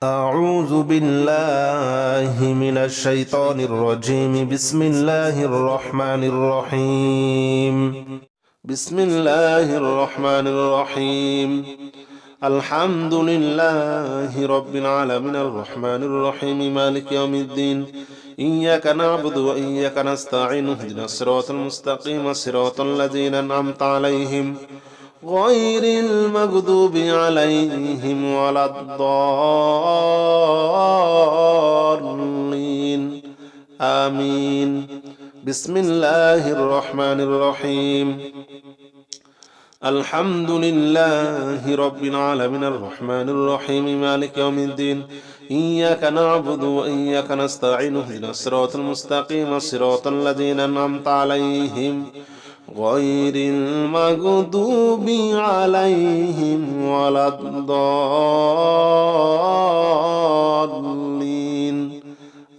أعوذ بالله من الشيطان الرجيم. بسم الله الرحمن الرحيم. بسم الله الرحمن الرحيم. الحمد لله رب العالمين الرحمن الرحيم مالك يوم الدين. إياك نعبد وإياك نستعين اهدنا الصراط المستقيم صراط الذين أنعمت عليهم غير المغضوب عليهم ولا الضالين آمين. بسم الله الرحمن الرحيم. الحمد لله رب العالمين الرحمن الرحيم مالك يوم الدين. إياك نعبد وإياك نستعين اهدنا الصراط المستقيم صراط الذين أنعمت عليهم غير المغضوب عليهم ولا الضالين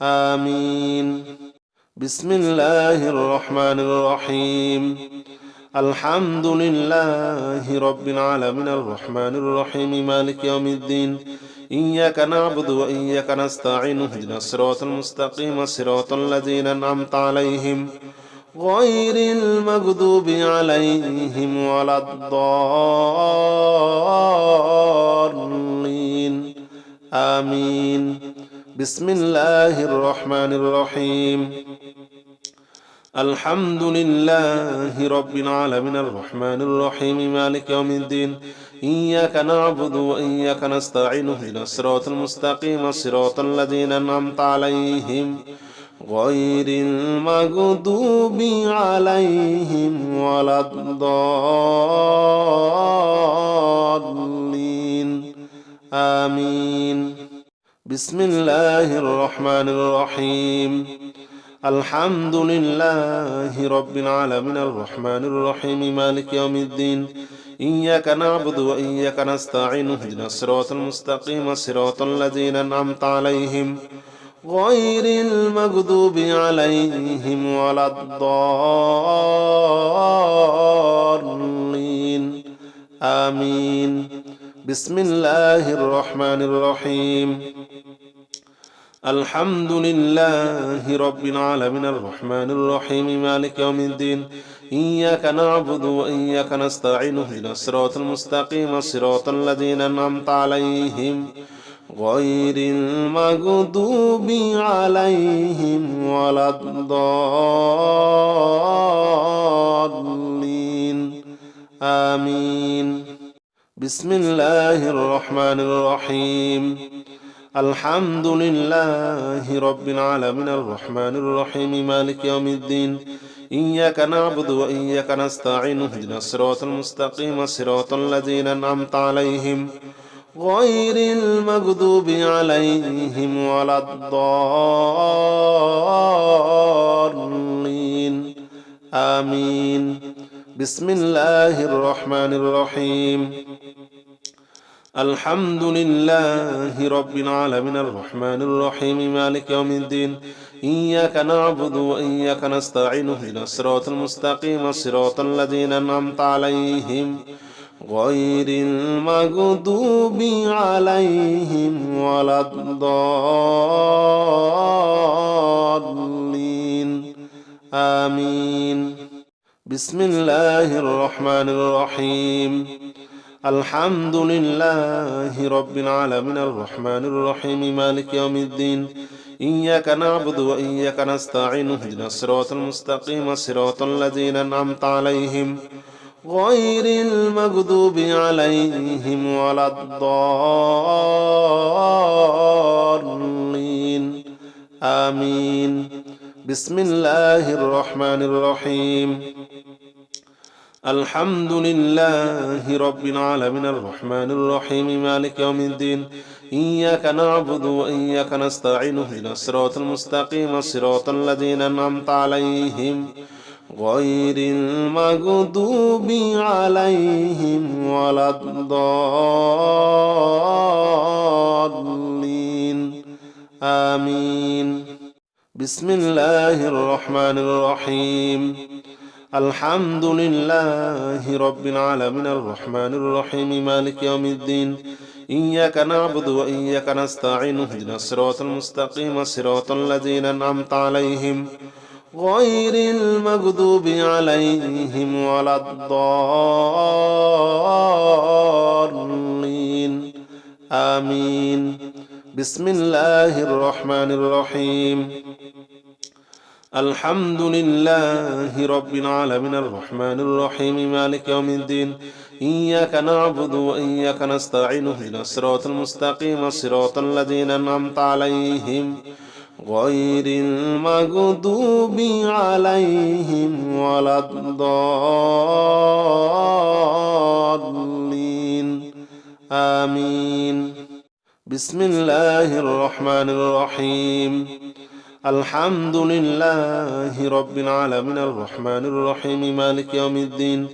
آمين. بسم الله الرحمن الرحيم. الحمد لله رب العالمين الرحمن الرحيم مالك يوم الدين. إياك نعبد وإياك نستعين اهدنا الصراط المستقيم صراط الذين أنعمت عليهم غير المغضوب عليهم ولا الضالين آمين. بسم الله الرحمن الرحيم. الحمد لله رب العالمين الرحمن الرحيم مالك يوم الدين. إياك نعبد وإياك نستعين اهدنا الصراط المستقيم صراط الذين أنعمت عليهم غير المغضوب عليهم ولا الضالين آمين. بسم الله الرحمن الرحيم. الحمد لله رب العالمين الرحمن الرحيم مالك يوم الدين. إياك نعبد وإياك نستعين اهدنا الصراط المستقيم صراط الذين أنعمت عليهم غير المغضوب عليهم ولا الضالين آمين. بسم الله الرحمن الرحيم. الحمد لله رب العالمين الرحمن الرحيم مالك يوم الدين. إياك نعبد وإياك نستعين اهدنا الصراط المستقيم صراط الذين أنعمت عليهم غير المغضوب عليهم ولا الضالين آمين. بسم الله الرحمن الرحيم. الحمد لله رب العالمين الرحمن الرحيم مالك يوم الدين. إياك نعبد وإياك نستعين اهدنا الصراط المستقيم صراط الذين أنعمت عليهم غير المغضوب عليهم ولا الضالين آمين. بسم الله الرحمن الرحيم. الحمد لله رب العالمين الرحمن الرحيم مالك يوم الدين. إياك نعبد وإياك نستعين اهدنا الصراط المستقيم صراط الذين أنعمت عليهم غير المغضوب عليهم ولا الضالين آمين. بسم الله الرحمن الرحيم. الحمد لله رب العالمين الرحمن الرحيم مالك يوم الدين. إياك نعبد وإياك نستعين اهدنا الصراط المستقيم صراط الذين أنعمت عليهم غير المغضوب عليهم ولا الضالين آمين. بسم الله الرحمن الرحيم. الحمد لله رب العالمين الرحمن الرحيم مالك يوم الدين. إياك نعبد وإياك نستعين اهدنا الصراط المستقيم صراط الذين أنعمت عليهم غير المغضوب عليهم ولا الضالين آمين. بسم الله الرحمن الرحيم. الحمد لله رب العالمين الرحمن الرحيم مالك يوم الدين. إياك نعبد وإياك نستعين اهدنا الصراط المستقيم صراط الذين أنعمت عليهم غير المغضوب عليهم ولا الضالين آمين بسم الله الرحمن الرحيم الحمد لله رب العالمين الرحمن الرحيم مالك يوم الدين إياك نعبد وإياك نستعين اهدنا الصراط المستقيم صراط الذين أنعمت عليهم غير المغضوب عليهم ولا الضالين آمين بسم الله الرحمن الرحيم الحمد لله رب العالمين الرحمن الرحيم مالك يوم الدين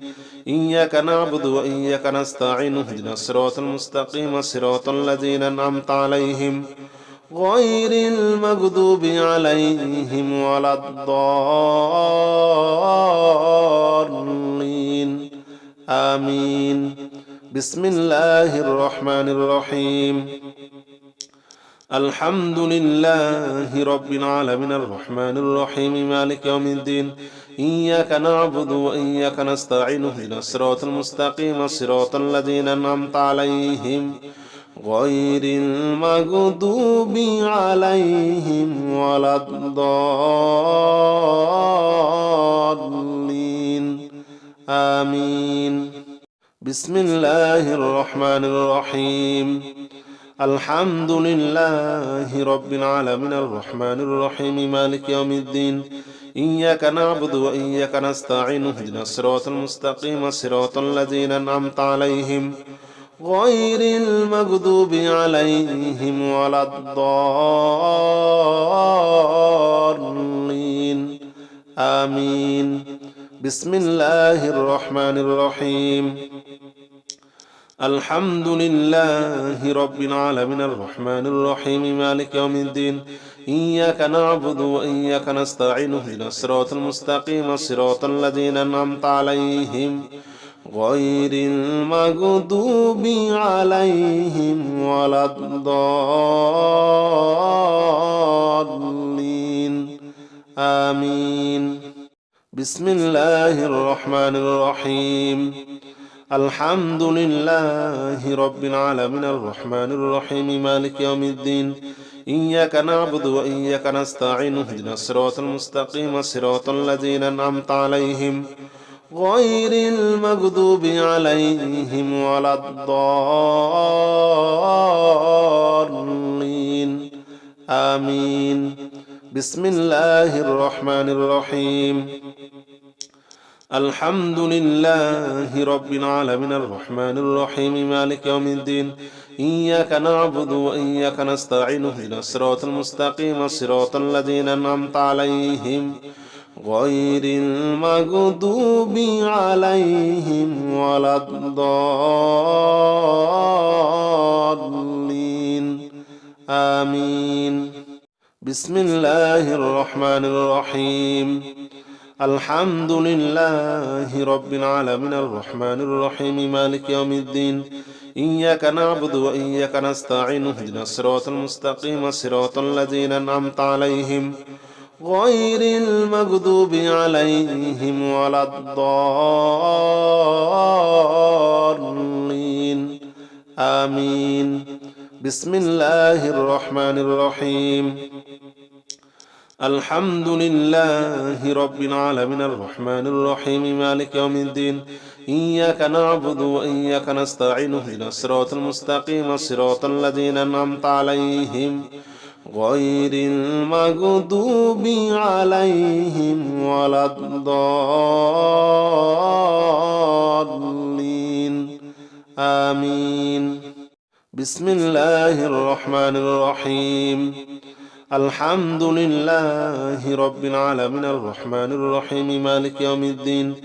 إياك نعبد وإياك نستعين اهدنا الصراط المستقيم صراط الذين أنعمت عليهم غير المغضوب عليهم ولا الضالين آمين بسم الله الرحمن الرحيم الحمد لله رب العالمين الرحمن الرحيم مالك يوم الدين إياك نعبد وإياك نستعين اهدنا الصراط المستقيم صراط الذين أنعمت عليهم غير المغضوب عليهم ولا الضالين آمين بسم الله الرحمن الرحيم الحمد لله رب العالمين الرحمن الرحيم مالك يوم الدين إياك نعبد وإياك نستعين اهدنا الصراط المستقيم صراط الذين أنعمت عليهم غير المغضوب عليهم ولا الضالين آمين بسم الله الرحمن الرحيم الحمد لله رب العالمين الرحمن الرحيم مالك يوم الدين إياك نعبد وإياك نستعين اهدنا الصراط المستقيم صراط الذين أنعمت عليهم غير المغضوب عليهم ولا الضالين آمين بسم الله الرحمن الرحيم الحمد لله رب العالمين الرحمن الرحيم مالك يوم الدين إياك نعبد وإياك نستعين اهدنا الصراط المستقيم صراط الذين أنعمت عليهم غير المغضوب عليهم ولا الضالين آمين بسم الله الرحمن الرحيم الحمد لله رب العالمين الرحمن الرحيم مالك يوم الدين إياك نعبد وإياك نستعين اهدنا الصراط المستقيم صراط الذين أنعمت عليهم غير المغضوب عليهم ولا الضالين آمين بسم الله الرحمن الرحيم الحمد لله رب العالمين الرحمن الرحيم مالك يوم الدين إياك نعبد وإياك نستعين اهدنا الصراط المستقيم صراط الذين أنعمت عليهم غير المغضوب عليهم ولا الضالين آمين بسم الله الرحمن الرحيم الحمد لله رب العالمين الرحمن الرحيم مالك يوم الدين إياك نعبد وإياك نستعين اهدنا الصراط المستقيم صراط الذين أنعمت عليهم غير المغضوب عليهم ولا الضالين آمين بسم الله الرحمن الرحيم الحمد لله رب العالمين الرحمن الرحيم مالك يوم الدين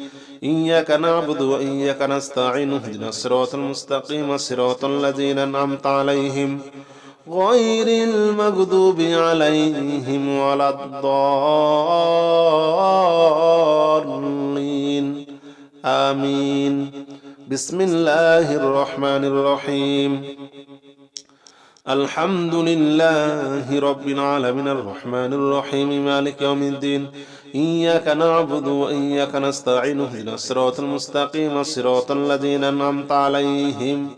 إياك نعبد وإياك نستعين اهدنا الصراط المستقيم صراط الذين أنعمت عليهم غير المغضوب عليهم ولا الضالين آمين بسم الله الرحمن الرحيم الحمد لله رب العالمين الرحمن الرحيم مالك يوم الدين إياك نعبد وإياك نستعين اهدنا الصراط المستقيم صراط الذين أنعمت عليهم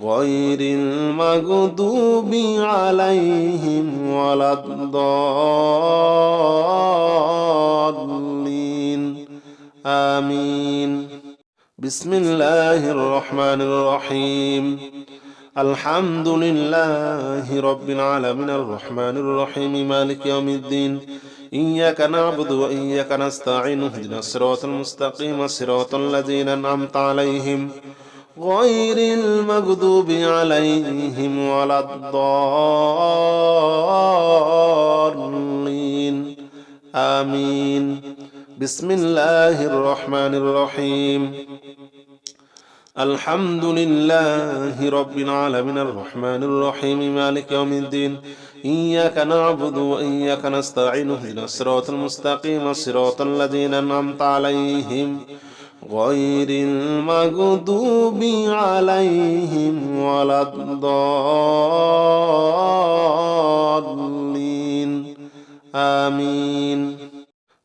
غير المغضوب عليهم ولا الضالين آمين بسم الله الرحمن الرحيم الحمد لله رب العالمين الرحمن الرحيم مالك يوم الدين إياك نعبد وإياك نستعين اهدنا الصراط المستقيم صراط الذين أنعمت عليهم غير المغضوب عليهم ولا الضالين آمين بسم الله الرحمن الرحيم الحمد لله رب العالمين الرحمن الرحيم مالك يوم الدين إياك نعبد وإياك نستعين اهدنا الصراط المستقيم صراط الذين أنعمت عليهم غير المغضوب عليهم ولا الضالين آمين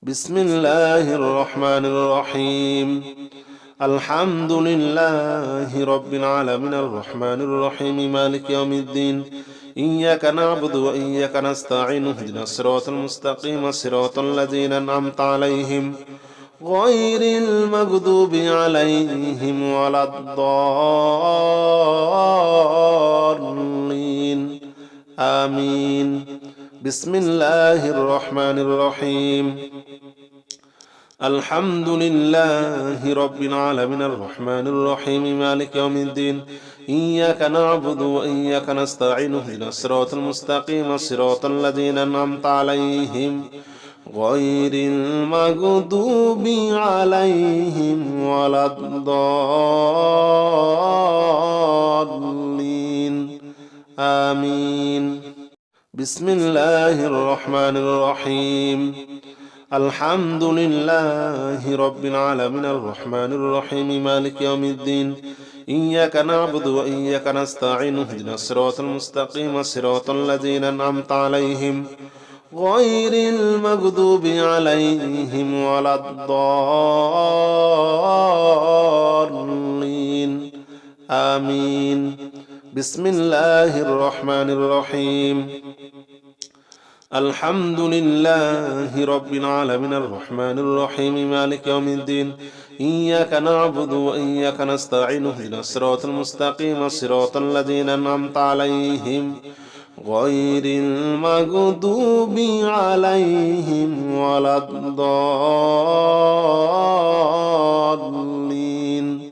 بسم الله الرحمن الرحيم الحمد لله رب العالمين الرحمن الرحيم مالك يوم الدين إياك نعبد وإياك نستعين اهدنا الصراط المستقيم صراط الذين أنعمت عليهم غير المغضوب عليهم ولا الضالين آمين بسم الله الرحمن الرحيم الحمد لله رب العالمين الرحمن الرحيم مالك يوم الدين إياك نعبد وإياك نستعين اهدنا الصراط المستقيم صراط الذين أنعمت عليهم غير المغضوب عليهم ولا الضالين آمين بسم الله الرحمن الرحيم الحمد لله رب العالمين الرحمن الرحيم مالك يوم الدين إياك نعبد وإياك نستعين اهدنا الصراط المستقيم صراط الذين أنعمت عليهم غير المغضوب عليهم ولا الضالين آمين بسم الله الرحمن الرحيم الحمد لله رب العالمين الرحمن الرحيم مالك يوم الدين إياك نعبد وإياك نستعين اهدنا الصراط المستقيم صراط الذين أنعمت عليهم غير المغضوب عليهم ولا الضالين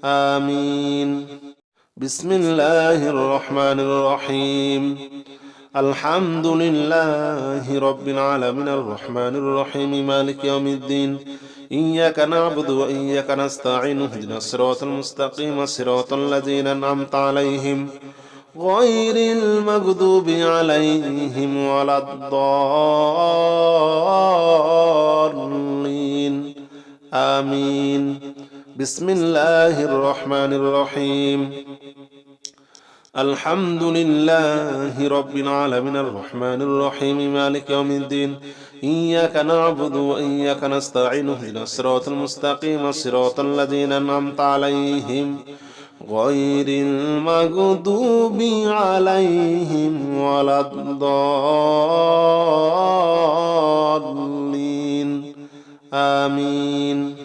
آمين بسم الله الرحمن الرحيم الحمد لله رب العالمين الرحمن الرحيم مالك يوم الدين إياك نعبد وإياك نستعين اهدنا الصراط المستقيم صراط الذين أنعمت عليهم غير المغضوب عليهم ولا الضالين آمين بسم الله الرحمن الرحيم الحمد لله رب العالمين الرحمن الرحيم مالك يوم الدين إياك نعبد وإياك نستعين اهدنا الصراط المستقيم صراط الذين أنعمت عليهم غير المغضوب عليهم ولا الضالين آمين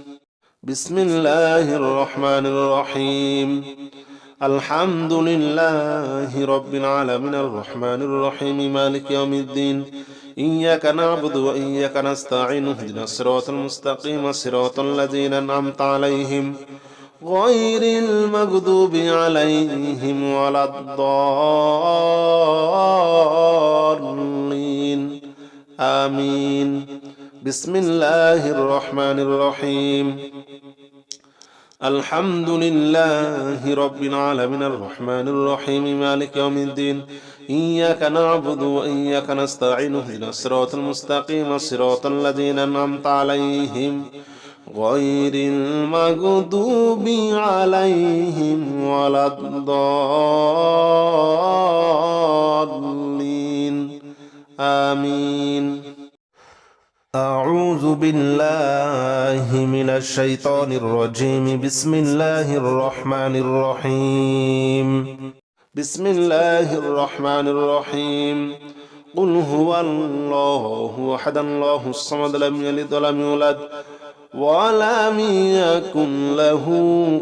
بسم الله الرحمن الرحيم الحمد لله رب العالمين الرحمن الرحيم مالك يوم الدين إياك نعبد وإياك نستعين اهدنا الصراط المستقيم صراط الذين أنعمت عليهم غير المغضوب عليهم ولا الضالين آمين بسم الله الرحمن الرحيم الحمد لله رب العالمين الرحمن الرحيم مالك يوم الدين إياك نعبد وإياك نستعين اهدنا الصراط المستقيم صراط الذين أنعمت عليهم غير المغضوب عليهم ولا الضالين آمين. أعوذ بالله من الشيطان الرجيم. بسم الله الرحمن الرحيم. بسم الله الرحمن الرحيم. قل هو الله أحد الله الصمد لم يلد ولم يولد ولم يكن له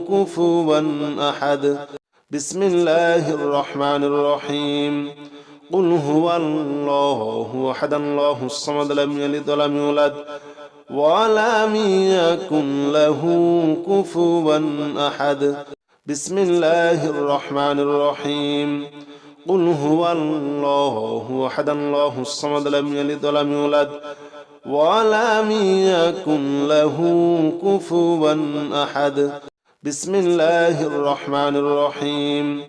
كفوا أحد. بسم الله الرحمن الرحيم. قل هو الله أحد الله الصمد لم يلد ولم يولد ولم يكن له كفوا أحد. بسم الله الرحمن الرحيم. قل هو الله أحد الله الصمد لم يلد ولم يولد ولم يكن له كفوا أحد. بسم الله الرحمن الرحيم.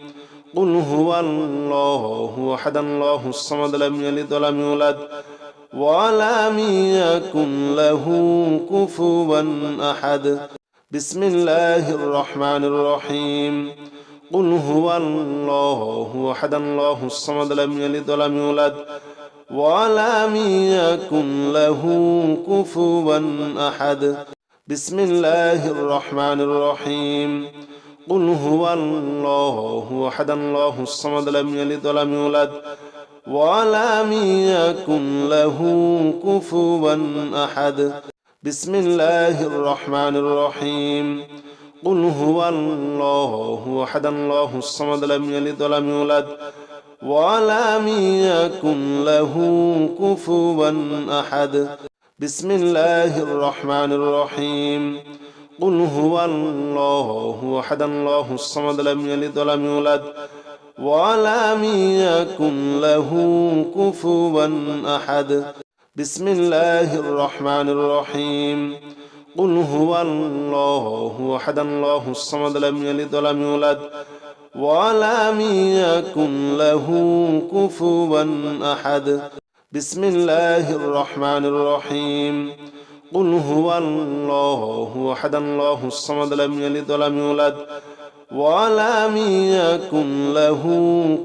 قل هو الله أحد الله الصمد لم يلد ولم يولد ولم يكن له كفوا أحد. بسم الله الرحمن الرحيم. قل هو الله أحد الله الصمد لم يلد ولم يولد ولم يكن له كفوا أحد. بسم الله الرحمن الرحيم. قل هو الله أحد الله الصمد لم يلد ولم يولد ولم يكن له كفوا أحد. بسم الله الرحمن الرحيم. قل هو الله أحد الله الصمد لم يلد ولم يولد ولم يكن له كفوا أحد. بسم الله الرحمن الرحيم. قل هو الله أحد الله الصمد لم يلد ولم يولد ولم يكن له كفوا أحد. بسم الله الرحمن الرحيم. قل هو الله أحد الله الصمد لم يلد ولم يولد ولم يكن له كفوا أحد. بسم الله الرحمن الرحيم. قل هو الله أحد الله الصمد لم يلد ولم يولد ولم يكن له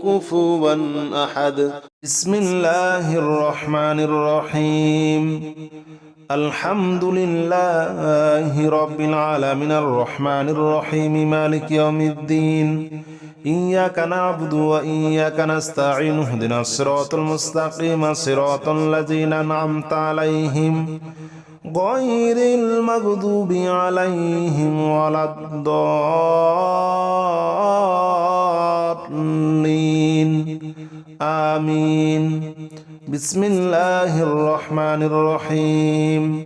كفوا أحد. بسم الله الرحمن الرحيم. الحمد لله رب العالمين الرحمن الرحيم مالك يوم الدين. إياك نعبد وإياك نستعين اهدنا الصراط المستقيم صراط الذين أنعمت عليهم غير المغضوب عليهم ولا الضالين آمين. بسم الله الرحمن الرحيم.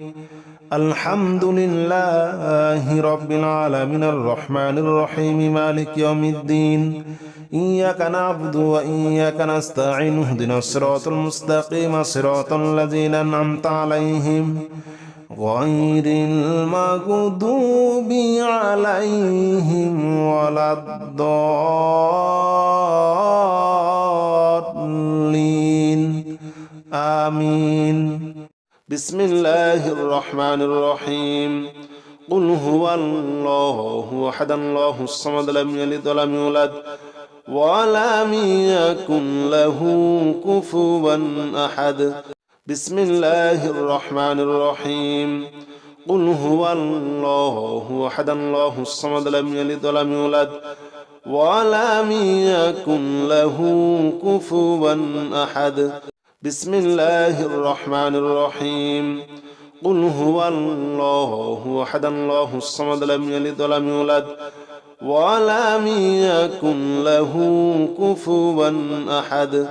الحمد لله رب العالمين الرحمن الرحيم مالك يوم الدين. إياك نعبد وإياك نستعين اهدنا الصراط المستقيم صراط الذين أنعمت عليهم غير المغضوب عليهم ولا الضالين آمين. بسم الله الرحمن الرحيم. قل هو الله أحد الله الصمد لم يلد ولم يولد ولم يكن له كفوا أحد. بسم الله الرحمن الرحيم. قل هو الله أحد الله الصمد لم يلد ولم يولد ولم يكن له كفوا أحد. بسم الله الرحمن الرحيم. قل هو الله أحد الله الصمد لم يلد ولم يولد ولم يكن له كفوا أحد.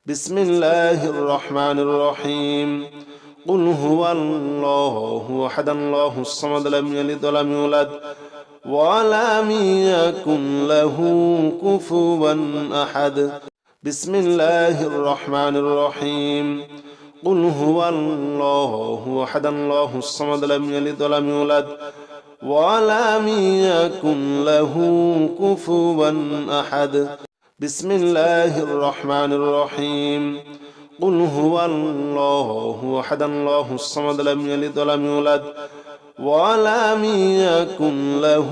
بسم الله الرحمن الرحيم. قل هو الله أحد الله الصمد لم يلد ولم يولد ولم يكن له كفوا أحد. بسم الله الرحمن الرحيم. قل هو الله أحد الله الصمد لم يلد ولم يولد ولم يكن له كفوا أحد. بسم الله الرحمن الرحيم. قل هو الله أحد الله الصمد لم يلد ولم يولد ولم يكن له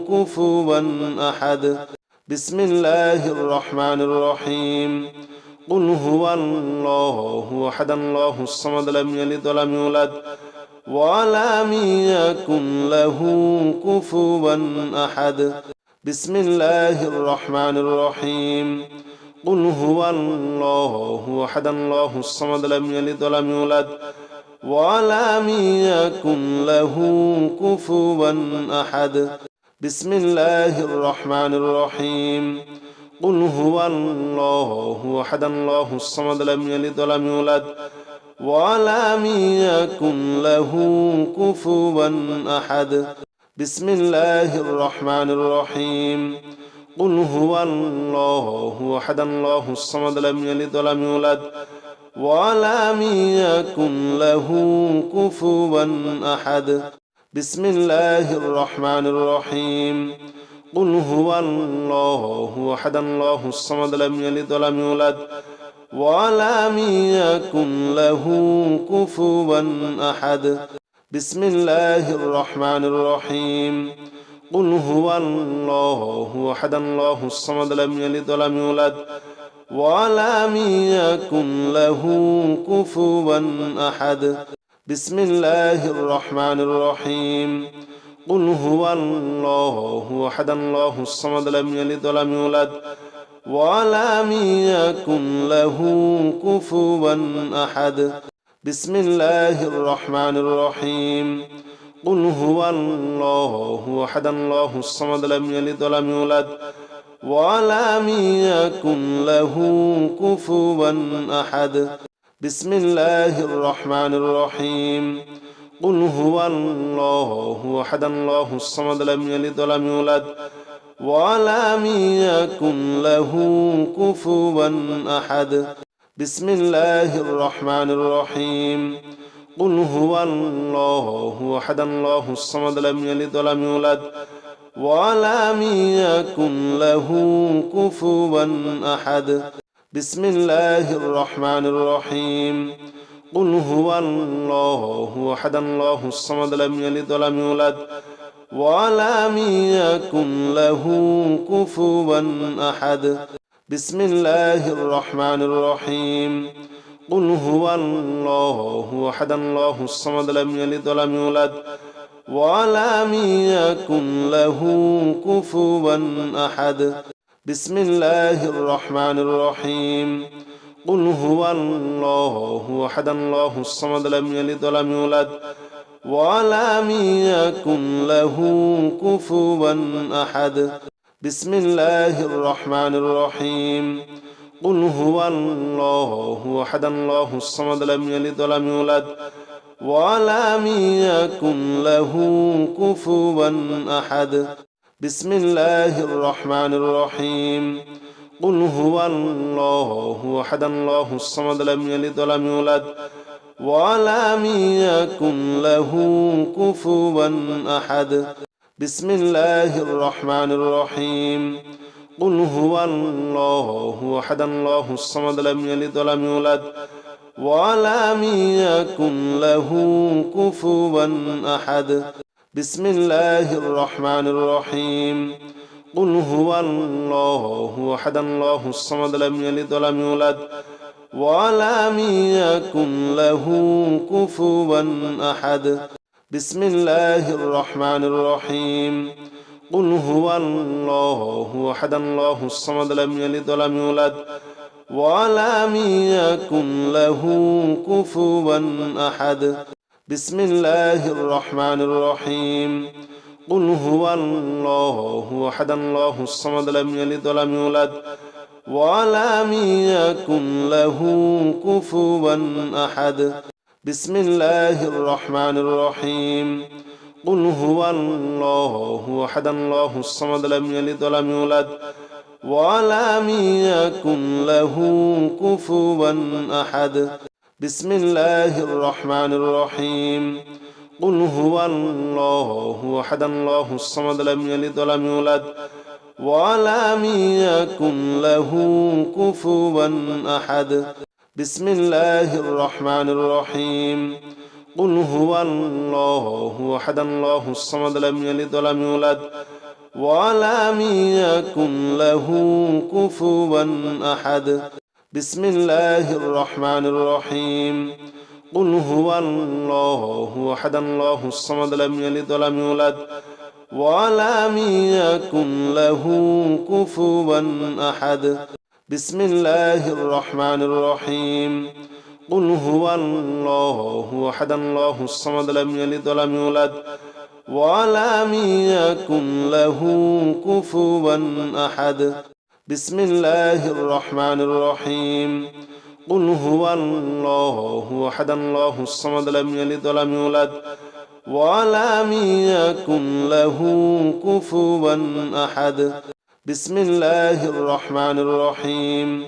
كفوا أحد بسم الله الرحمن الرحيم قل هو الله أحد الله الصمد لم يلد ولم يولد ولم يكن له كفوا أحد بسم الله الرحمن الرحيم قل هو الله أحد الله الصمد لم يلد ولم يولد ولم يكن له كفوا أحد بسم الله الرحمن الرحيم قل هو الله أحد الله الصمد لم يلد ولم يولد ولم يكن له كفوا أحد بسم الله الرحمن الرحيم قل هو الله أحد الله الصمد لم يلد ولم يولد ولم يكن له كفوا أحد بسم الله الرحمن الرحيم قل هو الله أحد الله الصمد لم يلد ولم يولد ولم يكن له كفوا أحد بسم الله الرحمن الرحيم قل هو الله أحد الله الصمد لم يلد ولم يولد ولم يكن له كفوا أحد بسم الله الرحمن الرحيم قل هو الله أحد الله الصمد لم يلد ولم يولد ولم يكن له كفوا أحد بسم الله الرحمن الرحيم قل هو الله أحد الله الصمد لم يلد ولم يولد ولم يكن له كفوا أحد بسم الله الرحمن الرحيم قل هو الله أحد الله الصمد لم يلد ولم يولد ولم يكن له كفوا أحد بسم الله الرحمن الرحيم قل هو الله أحد الله الصمد لم يلد ولم يولد ولم يكن له كفوا أحد بسم الله الرحمن الرحيم قل هو الله أحد الله الصمد لم يلد ولم يولد ولم يكن له كفوا أحد بسم الله الرحمن الرحيم قل هو الله أحد الله الصمد لم يلد ولم يولد ولم يكن له كفوا أحد بسم الله الرحمن الرحيم قل هو الله أحد الله الصمد لم يلد ولم يولد ولم يكن له كفوا أحد بسم الله الرحمن الرحيم قل هو الله أحد الله الصمد لم يلد ولم يولد ولم يكن له كفوا أحد بسم الله الرحمن الرحيم قل هو الله أحد الله الصمد لم يلد ولم يولد ولم يكن له كفوا أحد بسم الله الرحمن الرحيم قل هو الله أحد الله الصمد لم يلد ولم يولد ولم يكن له كفوا أحد بسم الله الرحمن الرحيم قل هو الله أحد الله الصمد لم يلد ولم يولد ولم يكن له كفوا أحد بسم الله الرحمن الرحيم قل هو الله أحد الله الصمد لم يلد ولم يولد ولم يكن له كفوا أحد بسم الله الرحمن الرحيم قل هو الله أحد الله الصمد لم يلد ولم يولد ولم يكن له كفوا أحد بسم الله الرحمن الرحيم قل هو الله أحد الله الصمد لم يلد ولم يولد ولم يكن له كفوا أحد بسم الله الرحمن الرحيم قل هو الله أحد الله الصمد لم يلد ولم يولد ولم يكن له كفوا أحد بسم الله الرحمن الرحيم قل هو الله أحد الله الصمد لم يلد ولم يولد ولم يكن له كفوا أحد بسم الله الرحمن الرحيم قل هو الله أحد الله الصمد لم يلد ولم يولد ولم يكن له كفوا أحد بسم الله الرحمن الرحيم قل هو الله أحد الله الصمد لم يلد ولم يولد ولم يكن له كفوا أحد بسم الله الرحمن الرحيم قل هو الله أحد الله الصمد لم يلد ولم يولد ولم يكن له كفوا أحد بسم الله الرحمن الرحيم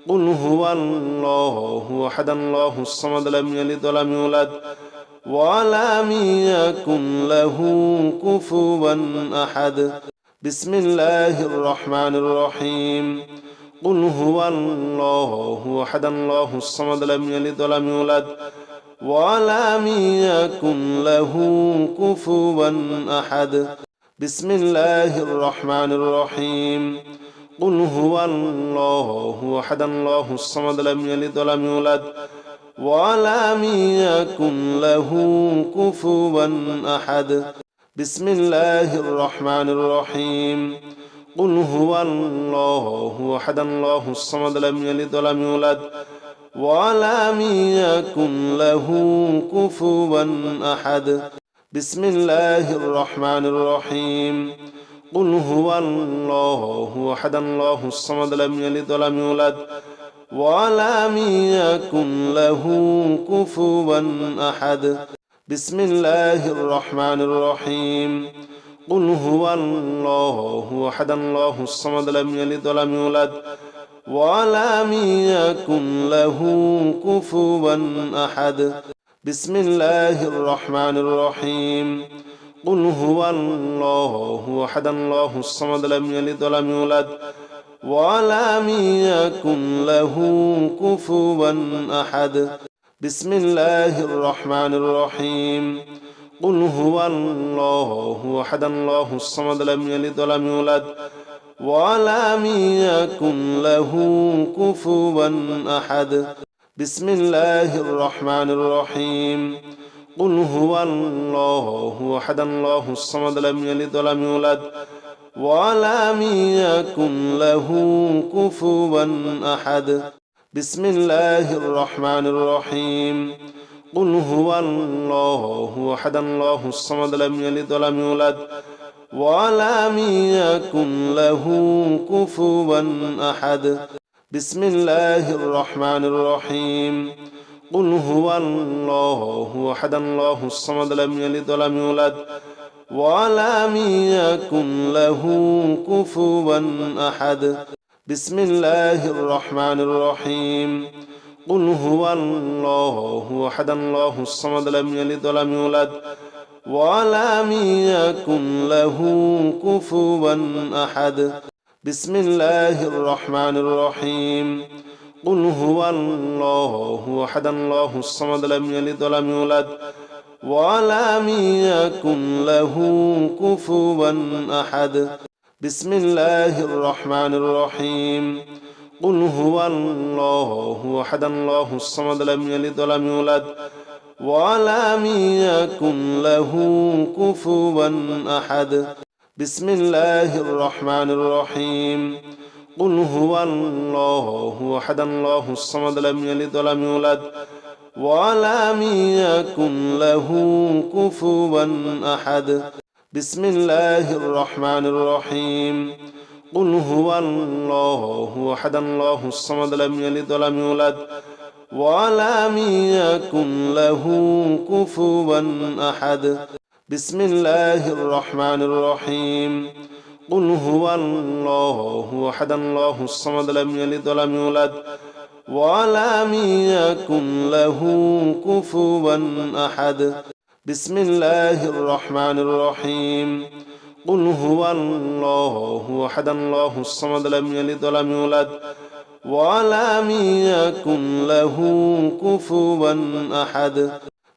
قل هو الله أحد الله الصمد لم يلد ولم يولد ولم يكن له كفوا أحد بسم الله الرحمن الرحيم قل هو الله أحد الله الصمد لم يلد ولم يولد ولم يكن له كفوا أحد بسم الله الرحمن الرحيم قل هو الله أحد الله الصمد لم يلد ولم يولد ولم يكن له كفوا أحد بسم الله الرحمن الرحيم قل هو الله أحد الله الصمد لم يلد ولم يولد ولم يكن له كفوا أحد بسم الله الرحمن الرحيم قل هو الله أحد الله الصمد لم يلد ولم يولد ولم يكن له كفوا أحد بسم الله الرحمن الرحيم قل هو الله أحد الله الصمد لم يلد ولم يولد ولم يكن له كفوا أحد بسم الله الرحمن الرحيم قل هو الله أحد الله الصمد لم يلد ولم يولد ولم يكن له كفوا أحد بسم الله الرحمن الرحيم قل هو الله أحد الله الصمد لم يلد ولم يولد ولم يكن له كفوا أحد بسم الله الرحمن الرحيم قل هو الله أحد الله الصمد لم يلد ولم يولد ولم يكن له كفوا أحد بسم الله الرحمن الرحيم قل هو الله أحد الله الصمد لم يلد ولم يولد ولم يكن له كفوا أحد بسم الله الرحمن الرحيم قل هو الله أحد الله الصمد لم يلد ولم يولد ولم يكن له كفوا أحد بسم الله الرحمن الرحيم قل هو الله أحد الله الصمد لم يلد ولم يولد ولم يكن له كفوا أحد بسم الله الرحمن الرحيم قل هو الله أحد الله الصمد لم يلد ولم يولد ولم يكن له كفوا أحد بسم الله الرحمن الرحيم قل هو الله أحد الله الصمد لم يلد ولم يولد ولم يكن له كفوا أحد بسم الله الرحمن الرحيم قل هو الله أحد الله الصمد لم يلد ولم يولد ولم يكن له كفوا أحد بسم الله الرحمن الرحيم قل هو الله أحد الله الصمد لم يلد ولم يولد ولم يكن له كفوا أحد بسم الله الرحمن الرحيم قل هو الله أحد الله الصمد لم يلد ولم يولد ولم يكن له كفوا أحد بسم الله الرحمن الرحيم قل هو الله أحد الله الصمد لم يلد ولم يولد ولم يكن له كفوا أحد